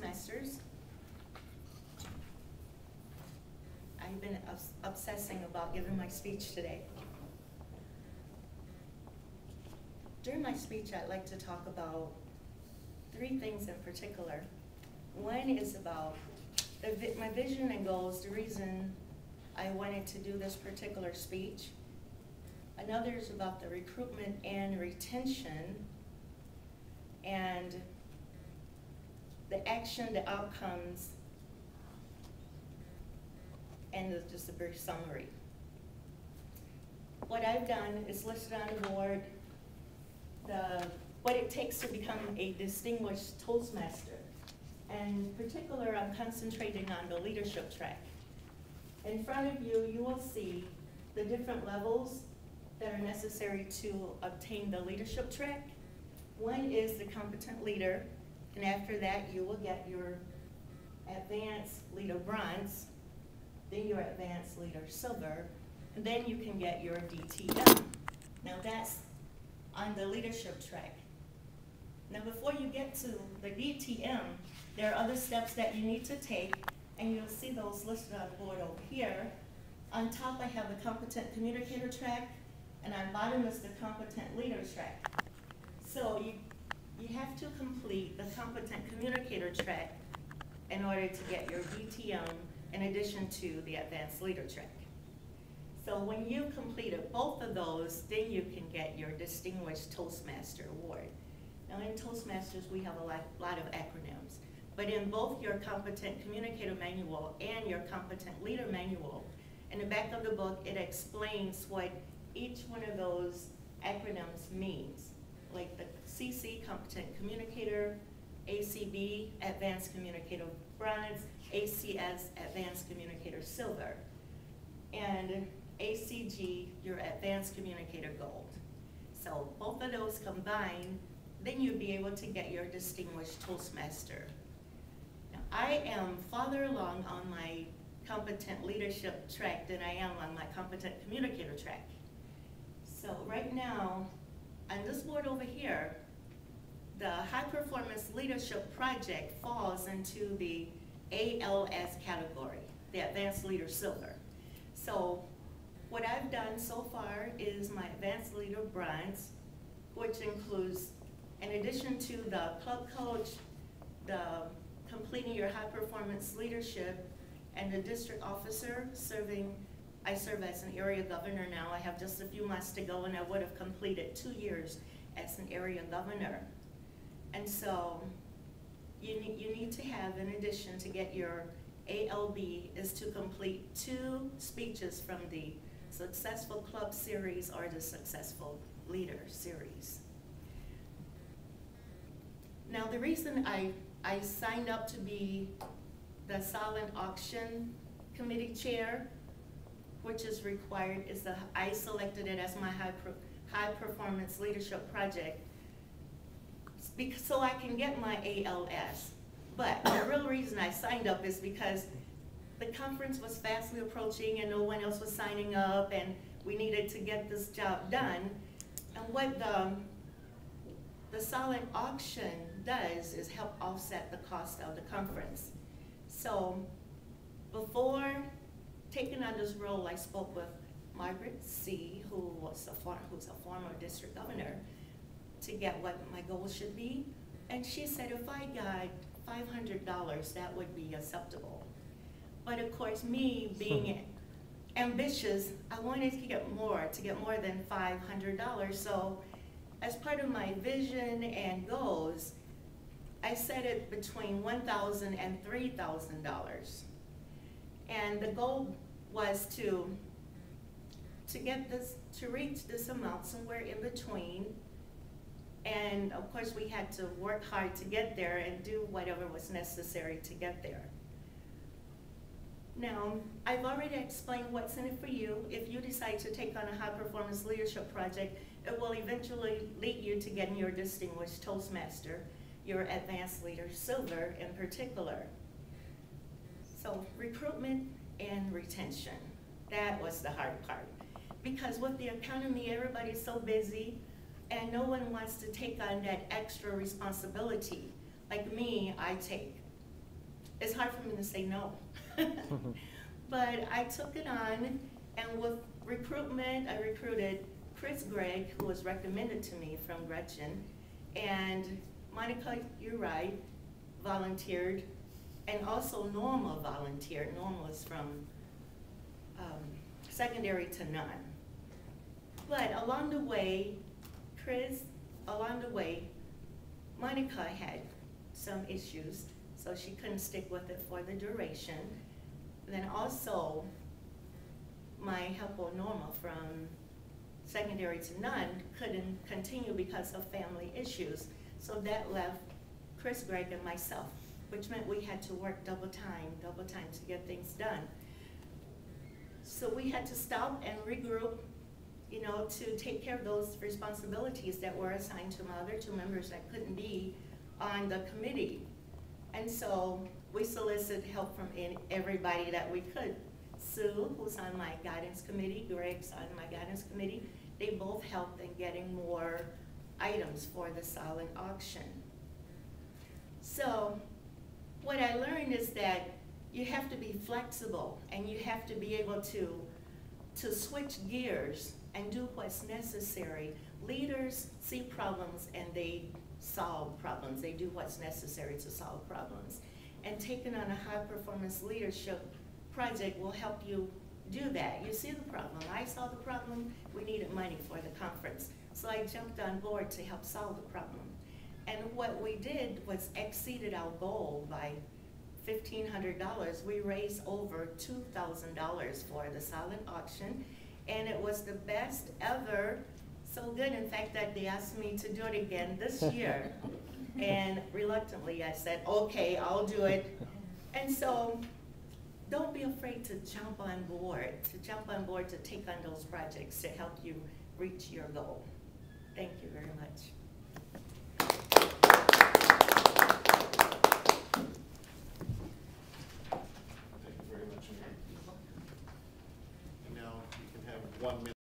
Toastmasters. I've been obsessing about giving my speech today. During my speech, I'd like to talk about 3 things in particular. One is about my vision and goals, the reason I wanted to do this particular speech. Another is about the recruitment and retention, and the action, the outcomes, and just a brief summary. What I've done is listed on the board what it takes to become a distinguished Toastmaster. And in particular, I'm concentrating on the leadership track. In front of you, you will see the different levels that are necessary to obtain the leadership track. One is the competent leader, and after that, you will get your advanced leader bronze, then your advanced leader silver, and then you can get your DTM. Now that's on the leadership track. Now before you get to the DTM, there are other steps that you need to take, and you'll see those listed on the board over here. On top I have the competent communicator track, and on bottom is the competent leader track. So you have to complete the competent communicator track in order to get your DTM in addition to the advanced leader track. So when you completed both of those, then you can get your Distinguished Toastmaster Award. Now in Toastmasters, we have a lot of acronyms, but in both your Competent Communicator Manual and your Competent Leader Manual, in the back of the book, it explains what each one of those acronyms means. Like the CC, Competent Communicator, ACB, Advanced Communicator Bronze, ACS, Advanced Communicator Silver, and ACG, your Advanced Communicator Gold. So both of those combined, then you'll be able to get your Distinguished Toastmaster. Now, I am farther along on my Competent Leadership track than I am on my Competent Communicator track. So right now, on this board over here, the High Performance Leadership Project falls into the ALS category, the Advanced Leader Silver. So what I've done so far is my Advanced Leader Bronze, which includes, in addition to the club coach, the completing your high performance leadership, and the district officer I serve as an area governor now. I have just a few months to go, and I would have completed 2 years as an area governor. And so you need to have, in addition to get your ALB, is to complete 2 speeches from the Successful Club Series or the Successful Leader Series. Now the reason I signed up to be the Silent Auction Committee Chair, which is required, is I selected it as my high performance leadership project so I can get my ALS. But the real reason I signed up is because the conference was fastly approaching and no one else was signing up, and we needed to get this job done. And what the silent auction does is help offset the cost of the conference. So before taking on this role, I spoke with Margaret C., who's a former district governor, to get what my goals should be. And she said if I got $500, that would be acceptable. But of course, me being ambitious, I wanted to get more than $500. So as part of my vision and goals, I set it between $1,000 and $3,000. And the goal was to reach this amount somewhere in between. And of course, we had to work hard to get there and do whatever was necessary to get there. Now, I've already explained what's in it for you. If you decide to take on a high performance leadership project, it will eventually lead you to getting your Distinguished Toastmaster, your Advanced Leader Silver in particular. So recruitment and retention, that was the hard part. Because with the economy, everybody's so busy and no one wants to take on that extra responsibility. Like me, I take it's hard for me to say no. But I took it on, and with recruitment, I recruited Chris Gregg, who was recommended to me from Gretchen, and Monica Uri volunteered, and also Norma volunteered. Norma was from secondary to none. But along the way, Monica had some issues, so she couldn't stick with it for the duration. Then also, my helper Norma from secondary to none couldn't continue because of family issues. So that left Chris Gregg and myself, which meant we had to work double time to get things done. So we had to stop and regroup, you know, to take care of those responsibilities that were assigned to my other two members that couldn't be on the committee. And so we solicited help from everybody that we could. Sue, who's on my guidance committee, Greg's on my guidance committee, they both helped in getting more items for the silent auction. So what I learned is that you have to be flexible, and you have to be able to switch gears and do what's necessary. Leaders see problems and they solve problems. They do what's necessary to solve problems. And taking on a high performance leadership project will help you do that. You see the problem. I saw the problem. We needed money for the conference. So I jumped on board to help solve the problem. And what we did was exceeded our goal by $1,500. We raised over $2,000 for the silent auction, and it was the best ever. So good, in fact, that they asked me to do it again this year. And reluctantly, I said, okay, I'll do it. And so don't be afraid to jump on board, to take on those projects to help you reach your goal. Thank you very much.